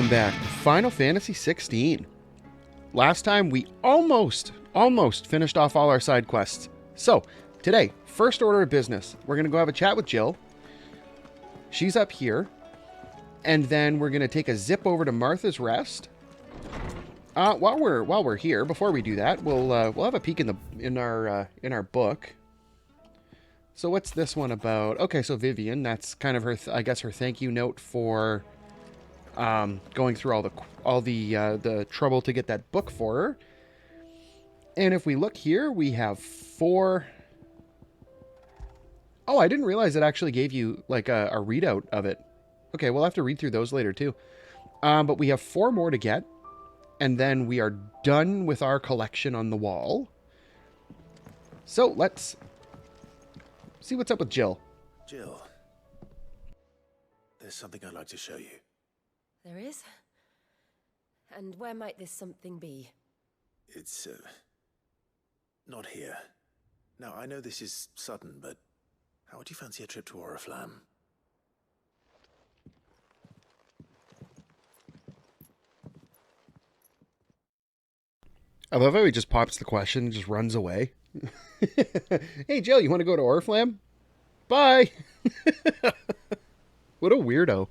Welcome back to Final Fantasy 16. Last time we almost finished off all our side quests. So, today, first order of business, we're going to go have a chat with Jill. She's up here. And then we're going to take a zip over to Martha's Rest. While we're here, before we do that, we'll have a peek in our book. So what's this one about? Okay, so Vivian, that's kind of her, I guess, her thank you note for going through all the trouble to get that book for her. And if we look here, we have 4. Oh, I didn't realize it actually gave you like a readout of it. Okay, we'll have to read through those later too. But we have 4 more to get, and then we are done with our collection on the wall. So let's see what's up with Jill. Jill, there's something I'd like to show you. There is? And where might this something be? It's, not here. Now, I know this is sudden, but how would you fancy a trip to Oriflamme? I love how he just pops the question and just runs away. Hey, Jill, you want to go to Oriflamme? Bye! What a weirdo.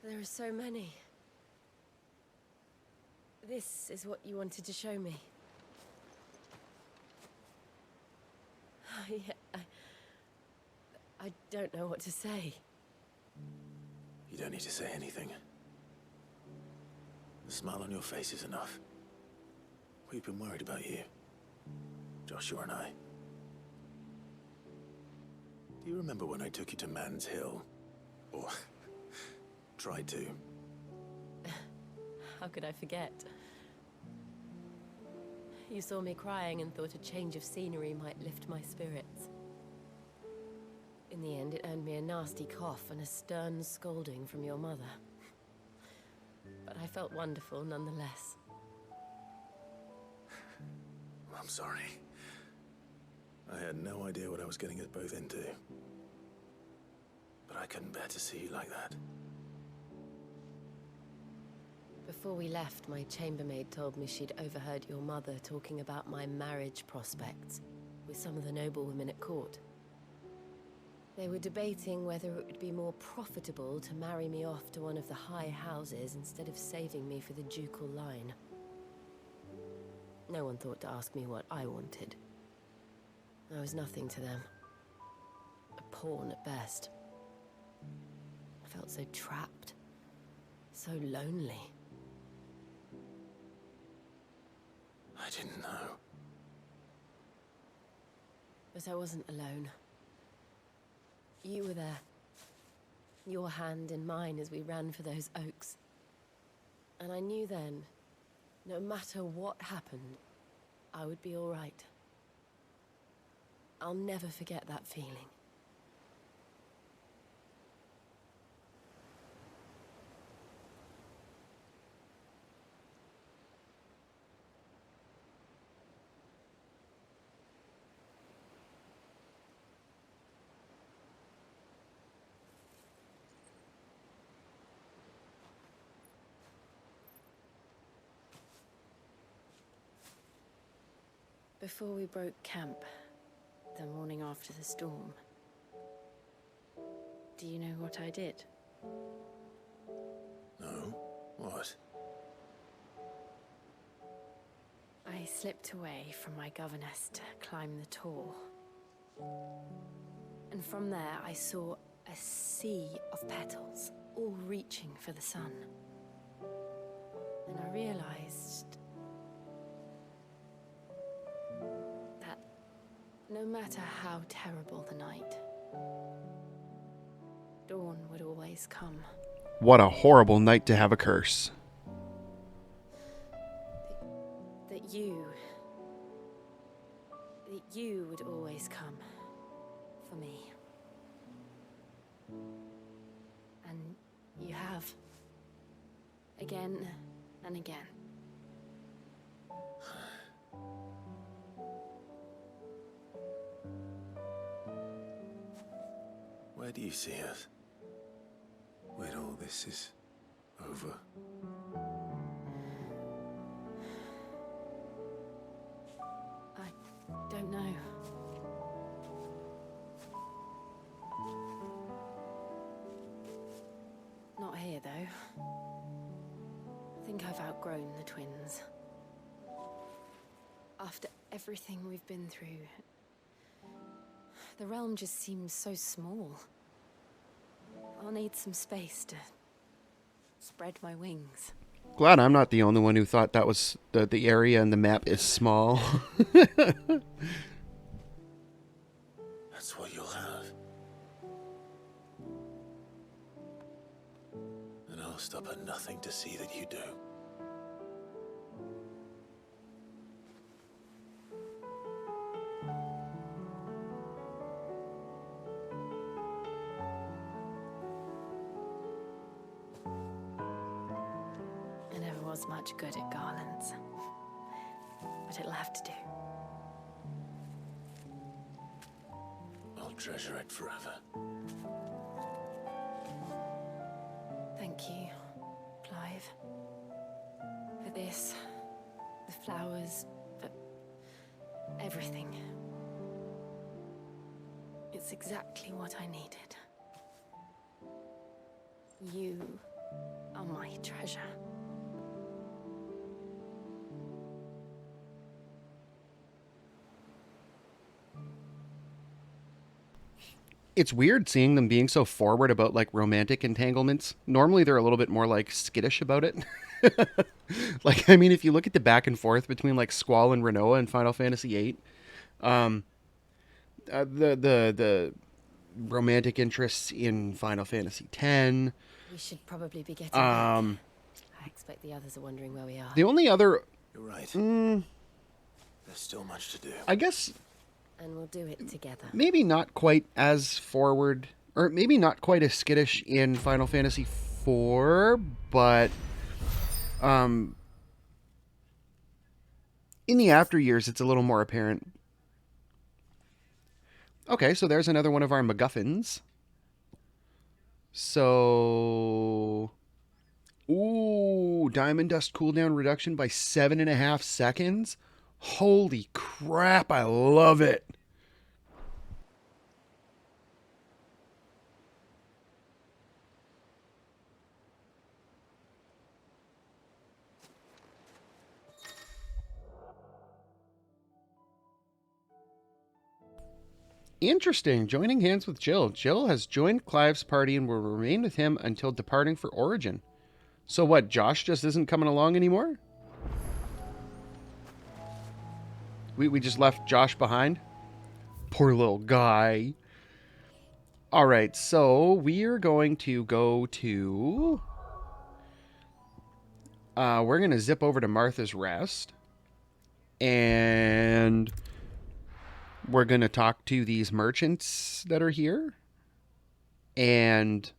There are so many. This is what you wanted to show me. I don't know what to say. You don't need to say anything. The smile on your face is enough. We've been worried about you, Joshua and I. Do you remember when I took you to Man's Hill? Or tried to? How could I forget? You saw me crying and thought a change of scenery might lift my spirits. In the end, it earned me a nasty cough and a stern scolding from your mother. But I felt wonderful nonetheless. I'm sorry. I had no idea what I was getting us both into. But I couldn't bear to see you like that. Before we left, my chambermaid told me she'd overheard your mother talking about my marriage prospects with some of the noblewomen at court. They were debating whether it would be more profitable to marry me off to one of the high houses instead of saving me for the ducal line. No one thought to ask me what I wanted. I was nothing to them. A pawn at best. I felt so trapped. So lonely. I didn't know. But I wasn't alone. You were there. Your hand in mine as we ran for those oaks. And I knew then, no matter what happened, I would be all right. I'll never forget that feeling. Before we broke camp, the morning after the storm, do you know what I did? No? What? I slipped away from my governess to climb the Tor. And from there I saw a sea of petals, all reaching for the sun. And I realized that no matter how terrible the night, dawn would always come. What a horrible night to have a curse. That you would always come for me. And you have. Again and again. Where do you see us? this is over. I don't know. Not here, though. I think I've outgrown the twins. After everything we've been through, the realm just seems so small. I'll need some space to spread my wings. Glad I'm not the only one who thought that was the area and the map is small. That's what you'll have. And I'll stop at nothing to see that you do. I never was much good at garlands, but it'll have to do. I'll treasure it forever. Thank you, Clive. For this, the flowers, for everything. It's exactly what I needed. You are my treasure. It's weird seeing them being so forward about like romantic entanglements. Normally they're a little bit more like skittish about it. Like, I mean, if you look at the back and forth between like Squall and Rinoa in Final Fantasy VIII, the romantic interests in Final Fantasy X. We should probably be getting back. I expect the others are wondering where we are. The only other, You're right. There's still much to do. I guess, And we'll do it together. maybe not quite as forward, or maybe not quite as skittish in Final Fantasy IV, but in the after years, it's a little more apparent. Okay, so there's another one of our MacGuffins. So, ooh, Diamond Dust cooldown reduction by 7.5 seconds. Holy crap, I love it. Interesting. Joining hands with Jill. Jill has joined Clive's party and will remain with him until departing for Origin. So what, Josh just isn't coming along anymore? We just left Josh behind? Poor little guy. Alright, so we are going to go to... we're going to zip over to Martha's Rest. And... we're going to talk to these merchants that are here. And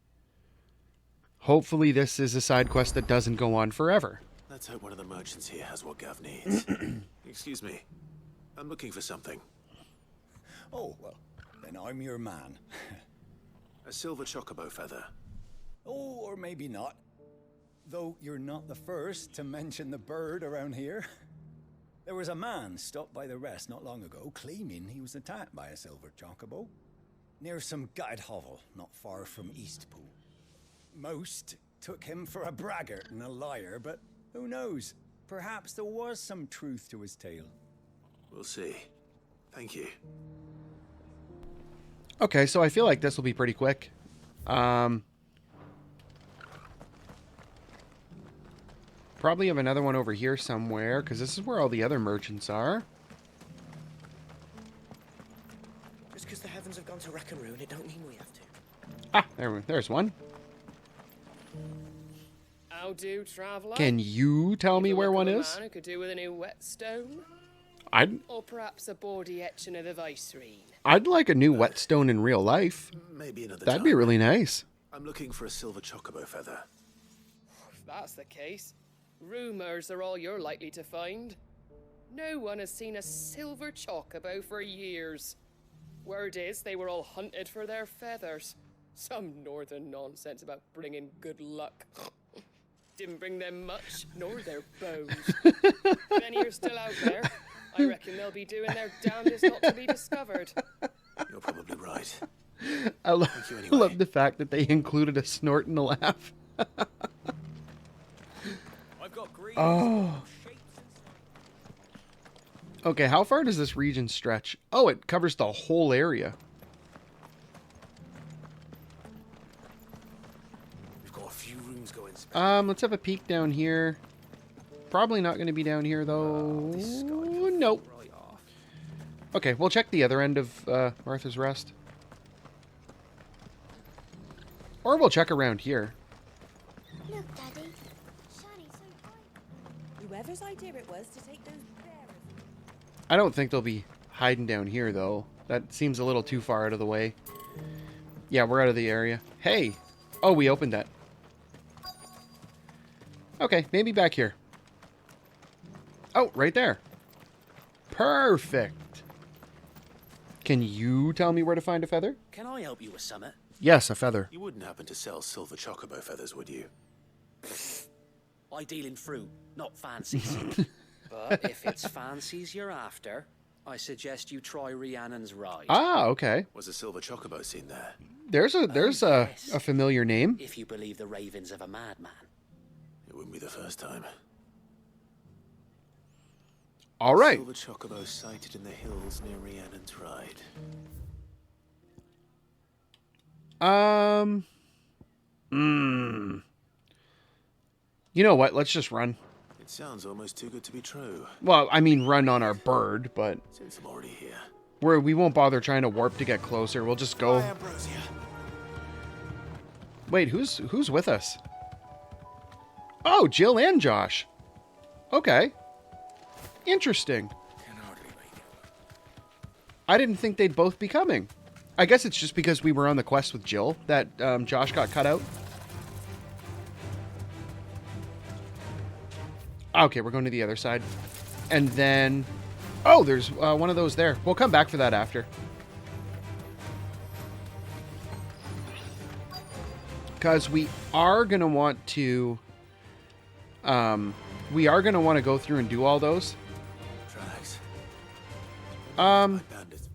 hopefully this is a side quest that doesn't go on forever. Let's hope one of the merchants here has what Gav needs. Excuse me. I'm looking for something. Oh, well, then I'm your man. A silver chocobo feather. Oh, or maybe not. Though you're not the first to mention the bird around here. There was a man stopped by the rest not long ago claiming he was attacked by a silver chocobo near some gutted hovel not far from Eastpool. Most took him for a braggart and a liar, but who knows? Perhaps there was some truth to his tale. We'll see. Thank you. Okay, so I feel like this will be pretty quick. Probably have another one over here somewhere, because this is where all the other merchants are. Just because the heavens have gone to wreck and ruin, it don't mean we have to. Ah, there's one. How do, traveller? Can you tell me where one is? Man who could do with a new whetstone, I'd or perhaps a baudy etching of the Vicereine. I'd like a new whetstone in real life. Maybe another That'd time. be really nice. I'm looking for a silver chocobo feather. If that's the case, rumours are all you're likely to find. No one has seen a silver chocobo for years. Word is they were all hunted for their feathers. Some northern nonsense about bringing good luck. Didn't bring them much, nor their bows. If any are still out there, I reckon they'll be doing their damnedest not to be discovered. You're probably right. I Thank you anyway. love the fact that they included a snort and a laugh. I've got green Oh. shapes and Okay, how far does this region stretch? Oh, it covers the whole area. We've got a few rooms going. Let's have a peek down here. Probably not going to be down here, though. Nope. Right off. Okay, we'll check the other end of Martha's Rest. Or we'll check around here. Look, Daddy. Shiny, so bright. Whoever's idea it was to take those bearers. I don't think they'll be hiding down here, though. That seems a little too far out of the way. Yeah, we're out of the area. Hey! Oh, we opened that. Okay, maybe back here. Oh, right there. Perfect. Can you tell me where to find a feather? Can I help you with something? Yes, a feather. You wouldn't happen to sell silver chocobo feathers, would you? I deal in fruit, not fancies. But if it's fancies you're after, I suggest you try Rhiannon's Ride. Ah, okay. Was a silver chocobo seen there? There's a yes. a familiar name. If you believe the ravings of a madman. It wouldn't be the first time. All right. Silver chocobo sighted in the hills near Rhiannon's Ride. You know what? Let's just run. It sounds almost too good to be true. Well, I mean, run on our bird, but Since I'm already here. we won't bother trying to warp to get closer. We'll just go. Hi, Ambrosia. Wait, who's with us? Oh, Jill and Josh. Okay. Interesting. Can hardly wait. I didn't think they'd both be coming. I guess it's just because we were on the quest with Jill that Josh got cut out. Okay, we're going to the other side. And then... Oh, there's one of those there. We'll come back for that after. Because we are going to want to... we are going to want to go through and do all those. Tracks. Um, Bandits.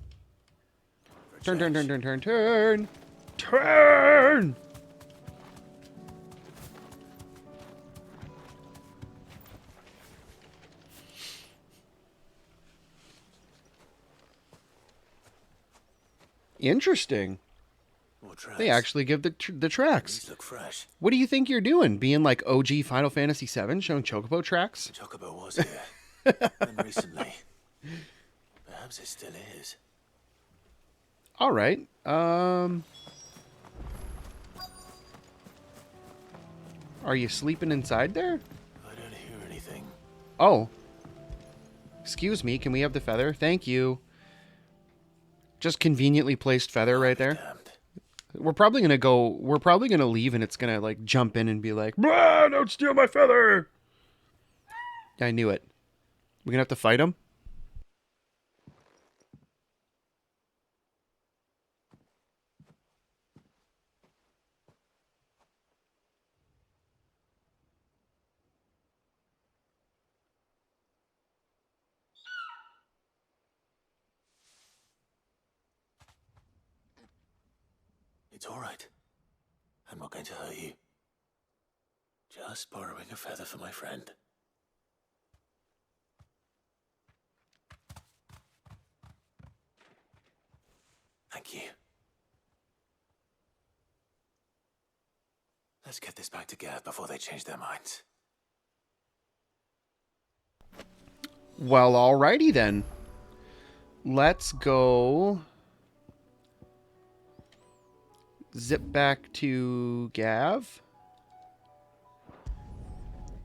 For a turn. change. Turn! Interesting. More tracks. They actually give the tracks. These look fresh. What do you think you're doing? Being like OG Final Fantasy VII, showing Chocobo tracks? The chocobo was here. And recently. Perhaps it still is. All right. Are you sleeping inside there? I don't hear anything. Oh. Excuse me, can we have the feather? Thank you. Just conveniently placed feather right there. Damned. We're probably gonna leave and it's gonna like jump in and be like, "Ah, don't steal my feather!" I knew it. We're gonna have to fight him? It's all right. I'm not going to hurt you. Just borrowing a feather for my friend. Thank you. Let's get this back to Gav before they change their minds. Well, alrighty then. Let's go zip back to Gav.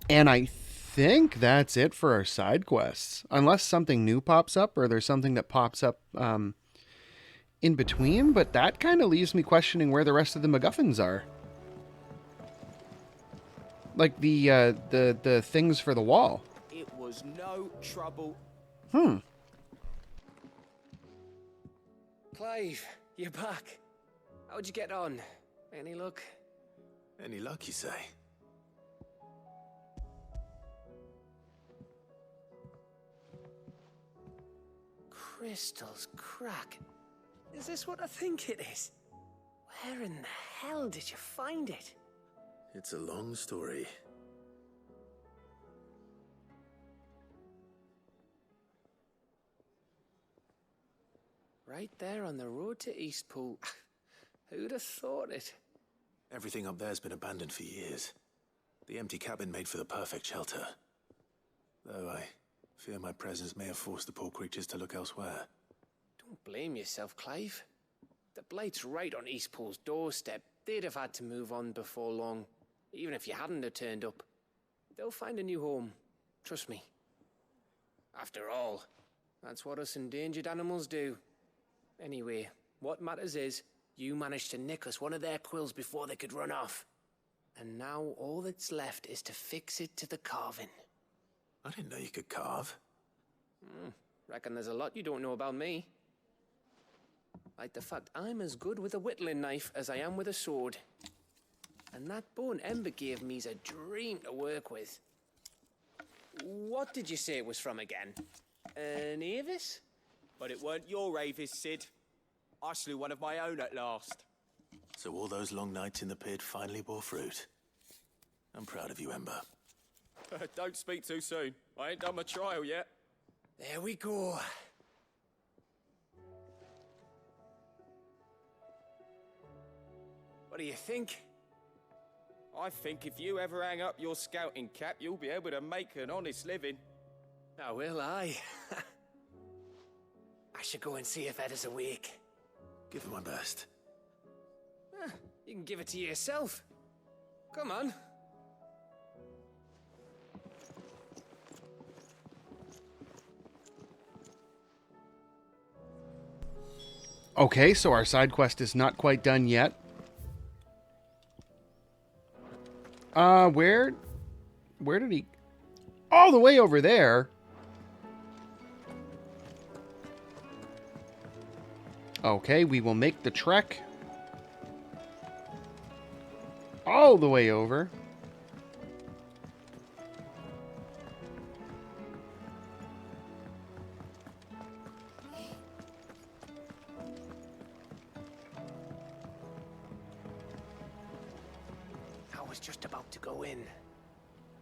And I think that's it for our side quests. Unless something new pops up or there's something that pops up in between. But that kind of leaves me questioning where the rest of the MacGuffins are. Like the things for the wall. It was no trouble. Clive, you're back. How'd you get on? Any luck? Any luck, you say? Crystal's crack. Is this what I think it is? Where in the hell did you find it? It's a long story. Right there on the road to Eastpool. Who'd have thought it? Everything up there's been abandoned for years. The empty cabin made for the perfect shelter. Though I fear my presence may have forced the poor creatures to look elsewhere. Don't blame yourself, Clive. The Blight's right on Eastpool's doorstep. They'd have had to move on before long, even if you hadn't have turned up. They'll find a new home. Trust me. After all, that's what us endangered animals do. Anyway, what matters is, you managed to nick us one of their quills before they could run off. And now all that's left is to fix it to the carving. I didn't know you could carve. Reckon there's a lot you don't know about me. Like the fact I'm as good with a whittling knife as I am with a sword. And that bone Ember gave me's a dream to work with. What did you say it was from again? An Avis? But it weren't your Avis, Sid. I slew one of my own at last. So all those long nights in the pit finally bore fruit. I'm proud of you, Ember. Don't speak too soon. I ain't done my trial yet. There we go. What do you think? I think if you ever hang up your scouting cap, you'll be able to make an honest living. Now will I? I should go and see if Ed is awake. Give it my best. You can give it to yourself. Come on. Okay, so our side quest is not quite done yet. Where did he... All the way over there. Okay, we will make the trek all the way over. I was just about to go in.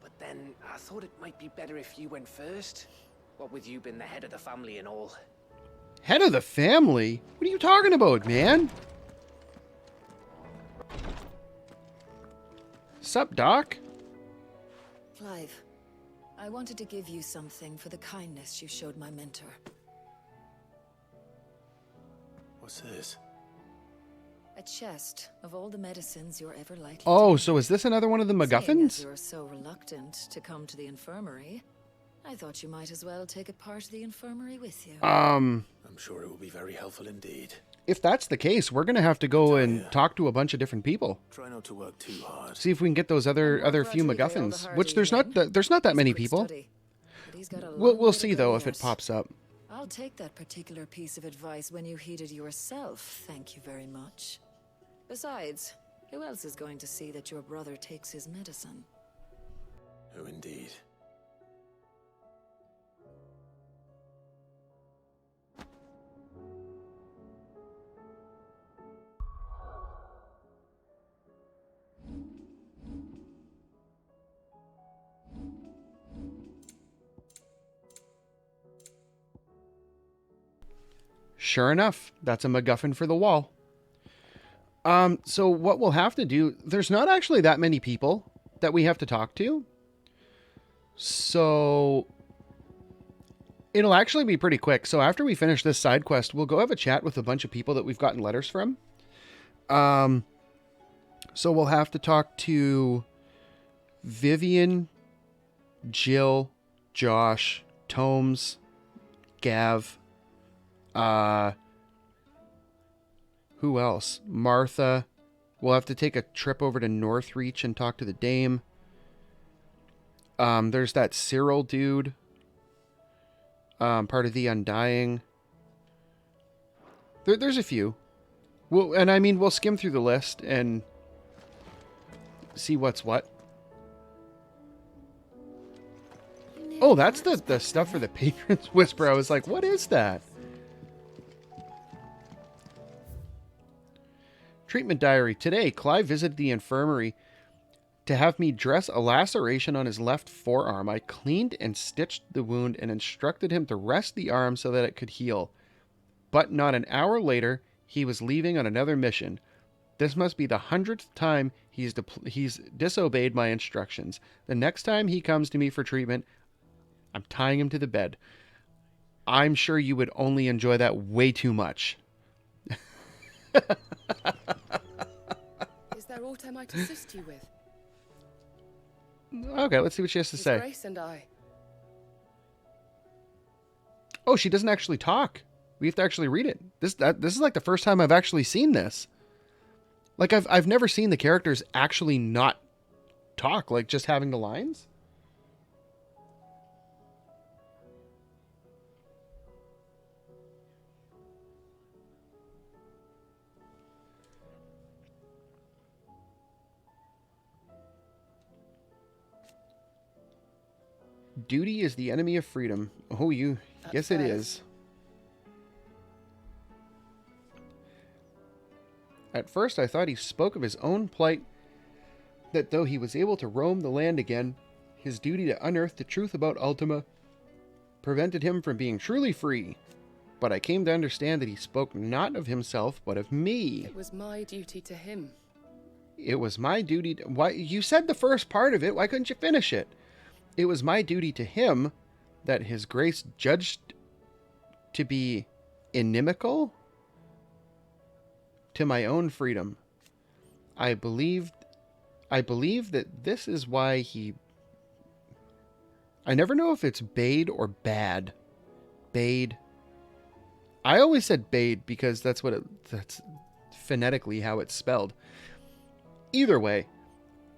But then I thought it might be better if you went first. What with you being the head of the family and all. Head of the family? What are you talking about, man? Sup, Doc? Clive, I wanted to give you something for the kindness you showed my mentor. What's this? A chest of all the medicines you're ever likely Oh, to so is this another one of the Seeing as MacGuffins? you're so reluctant to come to the infirmary, I thought you might as well take a part of the infirmary with you. I'm sure it will be very helpful indeed. If that's the case, we're gonna have to go and talk to a bunch of different people. Try not to work too hard. See if we can get those other few gradually, all the MacGuffins, hard which there's evening. not that many Quick people. study, but he's got a long We'll way to see go though if it yet. pops up. I'll take that particular piece of advice when you heed it yourself, thank you very much. Besides, who else is going to see that your brother takes his medicine? Oh, indeed. Sure enough, that's a MacGuffin for the wall. So what we'll have to do, there's not actually that many people that we have to talk to. So it'll actually be pretty quick. So after we finish this side quest, we'll go have a chat with a bunch of people that we've gotten letters from. So we'll have to talk to Vivian, Jill, Josh, Tomes, Gav, who else? Martha. We'll have to take a trip over to Northreach and talk to the Dame. There's that Cyril dude. Part of the Undying. There's a few. We'll skim through the list and See what's what? Oh, that's the stuff for the Patron's Whisper. I was like, what is that? Treatment diary. Today, Clive visited the infirmary to have me dress a laceration on his left forearm. I cleaned and stitched the wound and instructed him to rest the arm so that it could heal. But not an hour later, he was leaving on another mission. This must be the 100th time he's disobeyed my instructions. The next time he comes to me for treatment, I'm tying him to the bed. I'm sure you would only enjoy that way too much. Is there aught I might assist you with? Okay, let's see what she has to His say. Grace and I. Oh, she doesn't actually talk. We have to actually read it. This is like the first time I've actually seen this. Like I've never seen the characters actually not talk, like just having the lines. Duty is the enemy of freedom. Oh, yes it is. At first I thought he spoke of his own plight, that though he was able to roam the land again, his duty to unearth the truth about Ultima prevented him from being truly free. But I came to understand that he spoke not of himself, but of me. It was my duty to him. It was my duty to... Why, you said the first part of it. Why couldn't you finish it? It was my duty to him that his grace judged to be inimical to my own freedom. I believe that this is why he... I never know if it's bade or bad. Bade. I always said bade because that's phonetically how it's spelled. Either way,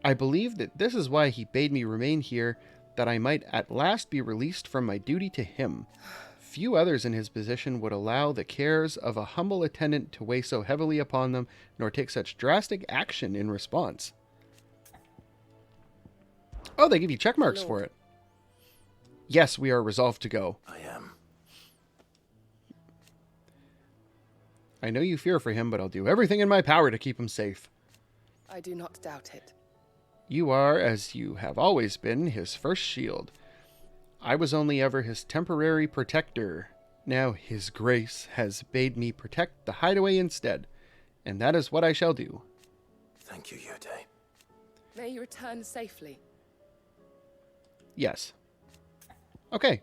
I believe that this is why he bade me remain here, that I might at last be released from my duty to him. Few others in his position would allow the cares of a humble attendant to weigh so heavily upon them, nor take such drastic action in response. Oh, they give you check marks for it. Yes, we are resolved to go. I am. I know you fear for him, but I'll do everything in my power to keep him safe. I do not doubt it. You are, as you have always been, his first shield. I was only ever his temporary protector. Now his grace has bade me protect the hideaway instead, and that is what I shall do. Thank you, Yode. May you return safely. Yes. Okay.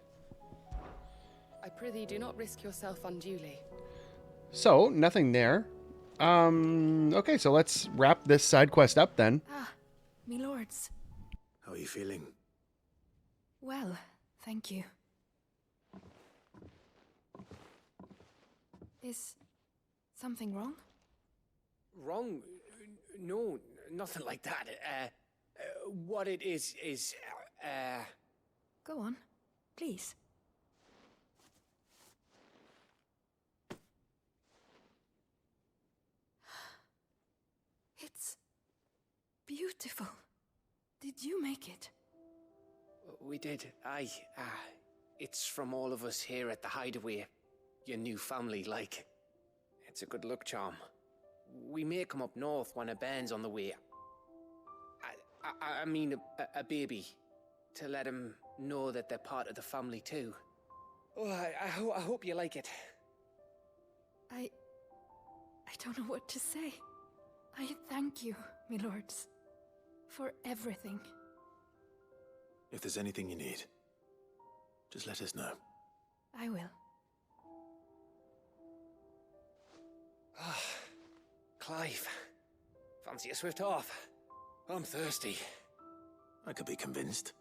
I prithee do not risk yourself unduly. So, nothing there. Okay, so let's wrap this side quest up then. Ah, me lords. How are you feeling? Well, thank you. Is something wrong? Wrong? No, nothing like that. What it is... Go on, please. It's beautiful. Did you make it? We did. Aye. It's from all of us here at the Hideaway. Your new family, like. It's a good luck charm. We may come up north when a band's on the way. I mean a baby. To let him know that they're part of the family too. Oh, I hope you like it. I don't know what to say. I thank you, my lords, for everything. If there's anything you need, just let us know. I will. Clive, fancy a swift off? I'm thirsty. I could be convinced.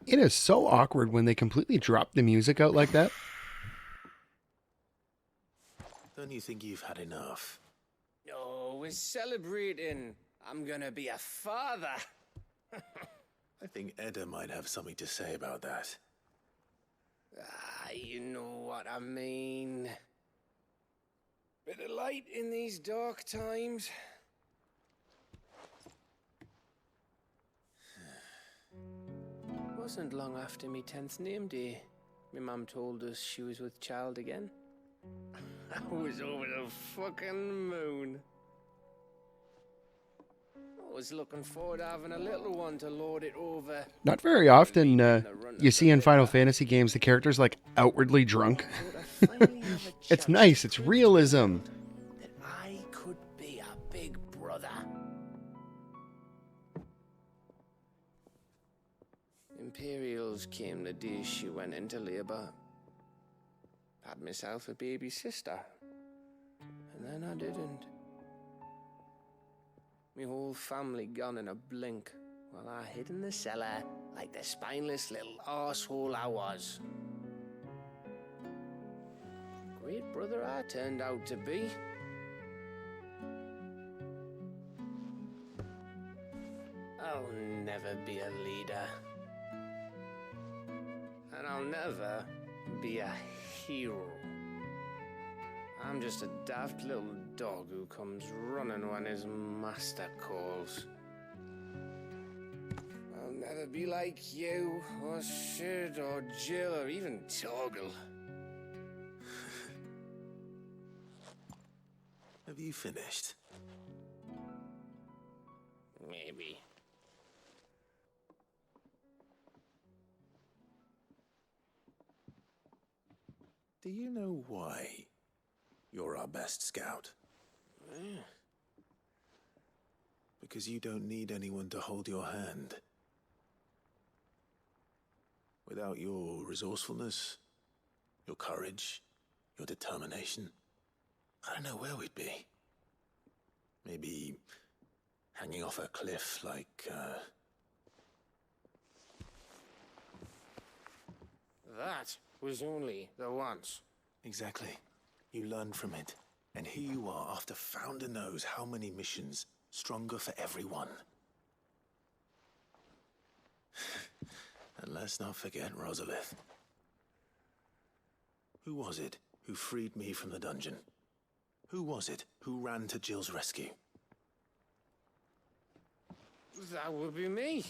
It is so awkward when they completely drop the music out like that. Don't you think you've had enough? No, we're celebrating. I'm gonna be a father. I think Edda might have something to say about that. You know what I mean. Bit of light in these dark times. Wasn't long after me 10th name day, my mum told us she was with child again. I was over the fucking moon. I was looking forward to having a little one to lord it over. Not very often you see in Final Fantasy games the characters like outwardly drunk. It's nice, it's realism. That I could be a big brother. Imperials came the day she went into labor. Had myself a baby sister. And then I didn't. My whole family gone in a blink, while I hid in the cellar like the spineless little arsehole I was. Great brother I turned out to be. I'll never be a leader. And I'll never be a hero. I'm just a daft little dog who comes running when his master calls. I'll never be like you, or Sid, or Jill, or even Torgal. Have you finished? Maybe. Do you know why you're our best scout? Because you don't need anyone to hold your hand. Without your resourcefulness, your courage, your determination, I don't know where we'd be. Maybe hanging off a cliff like, That was only the once. Exactly. You learn from it. And here you are after Founder knows how many missions, stronger for everyone. And let's not forget Rosalith. Who was it who freed me from the dungeon? Who was it who ran to Jill's rescue? That would be me.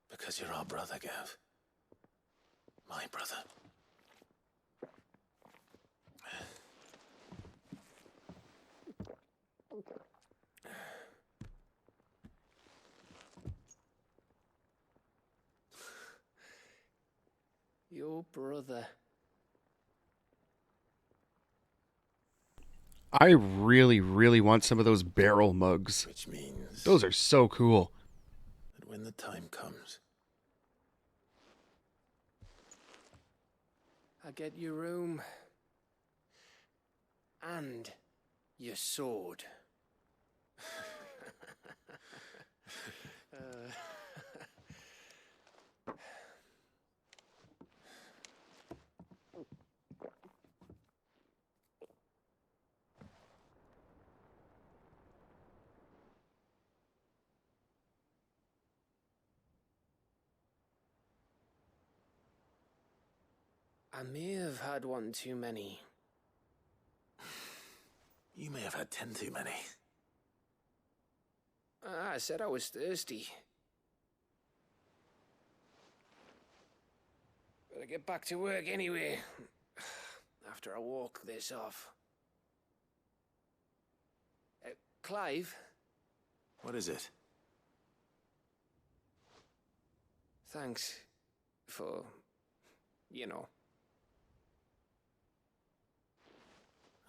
Because you're our brother, Gav. My brother. Your brother. I really, really want some of those barrel mugs. Which means Those are so cool. that when the time comes, I get your room. And your sword. I may have had one too many. you may have had 10 too many. I said I was thirsty. Better get back to work anyway. After I walk this off. Clive? What is it? Thanks for, you know.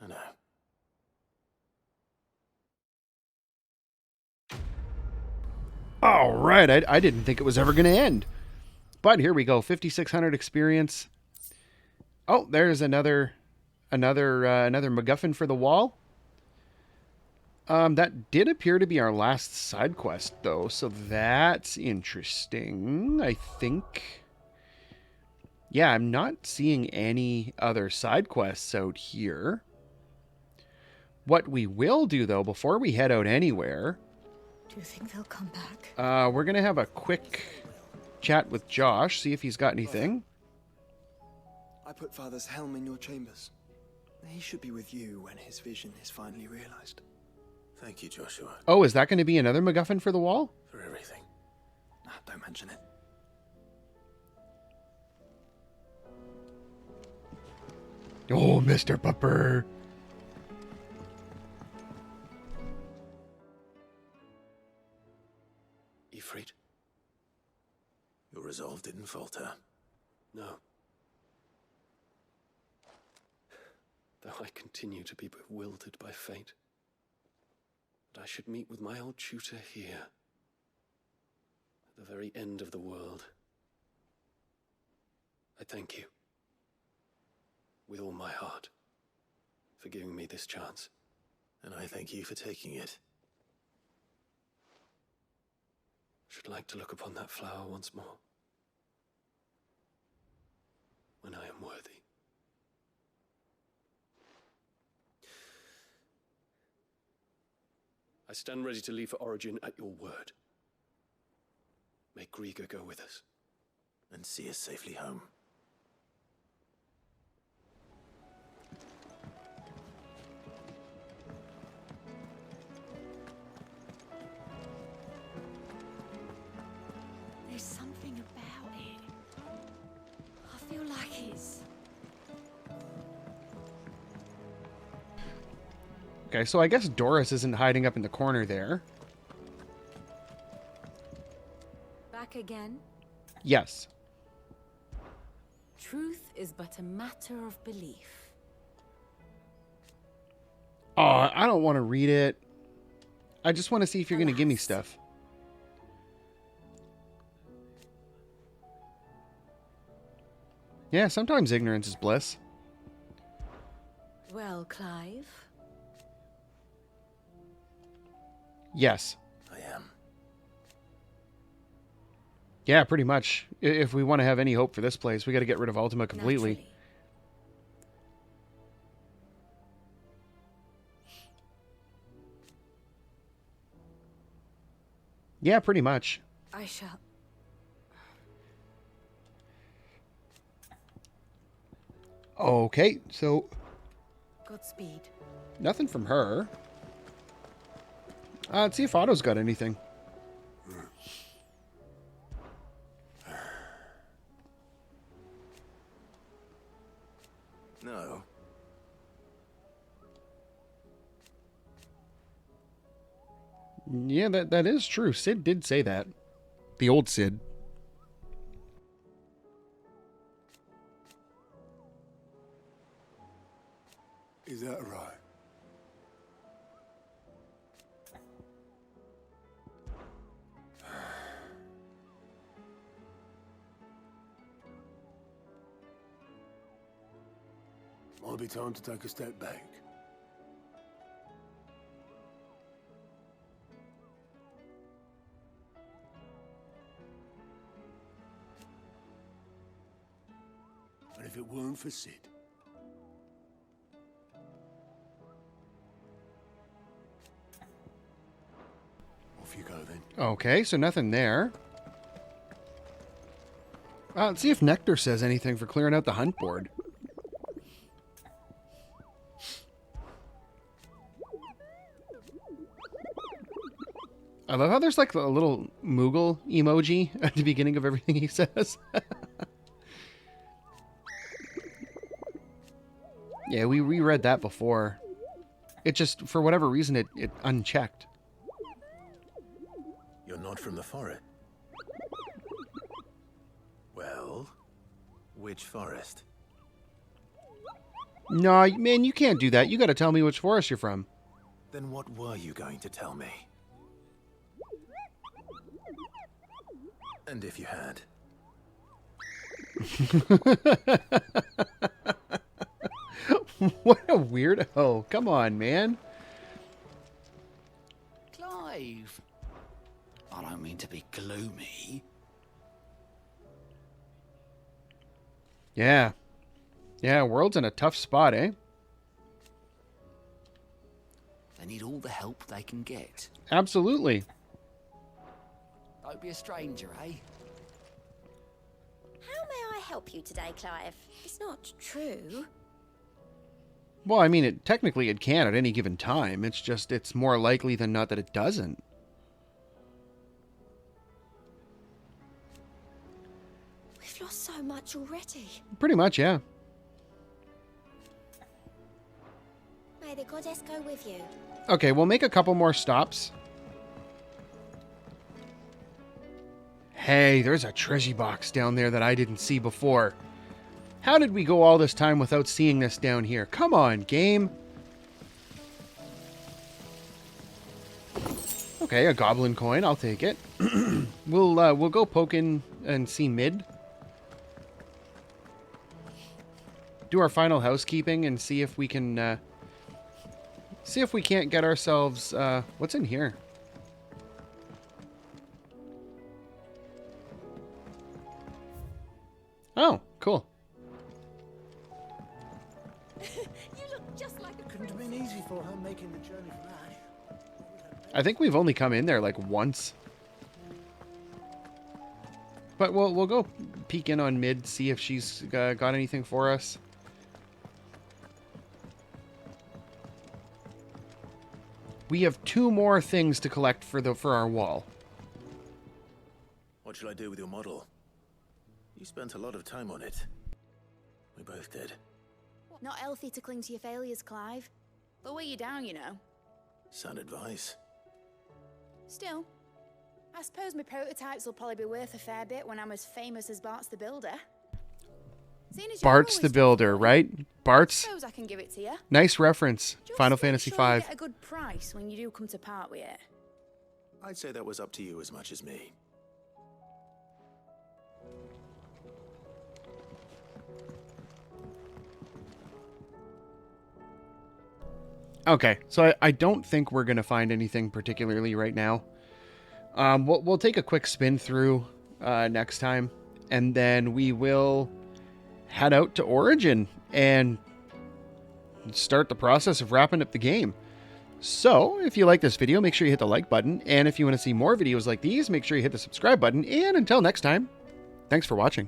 I know. All right, I didn't think it was ever going to end. But here we go, 5,600 experience. Oh, there's another MacGuffin for the wall. That did appear to be our last side quest, though, so that's interesting, I think. Yeah, I'm not seeing any other side quests out here. What we will do, though, before we head out anywhere, Do you think they'll come back? we're going to have a quick chat with Josh, see if he's got anything. I put Father's helm in your chambers. He should be with you when his vision is finally realized. Thank you, Joshua, Oh, is that going to be another MacGuffin for the wall? for everything. Don't mention it. Oh, Mr. Pupper. Ifrit, your resolve didn't falter. No. Though I continue to be bewildered by fate. That I should meet with my old tutor here. At the very end of the world. I thank you. With all my heart. For giving me this chance. And I thank you for taking it. Should like to look upon that flower once more. When I am worthy. I stand ready to leave for Origin at your word. May Grieger go with us. And see us safely home. There's something about it. I feel like it's... Okay, so I guess Doris isn't hiding up in the corner there. Back again? Yes. Truth is but a matter of belief. Oh, I don't want to read it. I just want to see if you're going to give me stuff. Yeah, sometimes ignorance is bliss. Well, Clive? Yes. I am. Yeah, pretty much. If we want to have any hope for this place, we got to get rid of Ultima completely. Naturally. Yeah, pretty much. I shall... Okay, so Godspeed. nothing from her. Let's see if Otto's got anything. No. Yeah, that is true. Sid did say that. The old Sid. Is that right? Might be time to take a step back. And if it weren't for Sid, off you go then. Okay, so nothing there. Let's see if Nectar says anything for clearing out the hunt board. I love how there's like a little Moogle emoji at the beginning of everything he says. Yeah, we reread that before. It just, for whatever reason, it unchecked. You're not from the forest. Well, which forest? No, man, you can't do that. You got to tell me which forest you're from. Then what were you going to tell me? And if you had? What a weirdo. Come on, man. Clive. I don't mean to be gloomy. Yeah. Yeah, world's in a tough spot, eh? all the help they can get. Absolutely. Don't be a stranger, eh? How may I help you today, Clive? It's not true. Well, I mean, technically it can at any given time. It's just, it's more likely than not that it doesn't. We've lost so much already. Pretty much, yeah. May the goddess go with you. Okay, we'll make a couple more stops. Hey, there's a treasure box down there that I didn't see before. How did we go all this time without seeing this down here? Come on, game. Okay, a goblin coin. I'll take it. We'll go poke in and see Mid. Do our final housekeeping and see if we can see if we can't get ourselves what's in here? Oh, cool. You look just like a Couldn't have been easy for her making the journey from Ash. I think we've only come in there like once. But we'll go peek in on Mid, see if she's got anything for us. We have 2 more things to collect for our wall. What shall I do with your model? You spent a lot of time on it. We both did. Not healthy to cling to your failures, Clive. They'll weigh you down, you know. Sound advice. Still, I suppose my prototypes will probably be worth a fair bit when I'm as famous as Bart's the Builder. Seeing as you're Bart's the always Builder, right? Bart's. suppose I can give it to you. Nice reference. Just Final make Fantasy sure you V. get a good price when you do come to part with it. I'd say that was up to you as much as me. Okay, so I don't think we're going to find anything particularly right now. We'll take a quick spin through next time, and then we will head out to Origin and start the process of wrapping up the game. So, if you like this video, make sure you hit the like button, and if you want to see more videos like these, make sure you hit the subscribe button, and until next time, thanks for watching.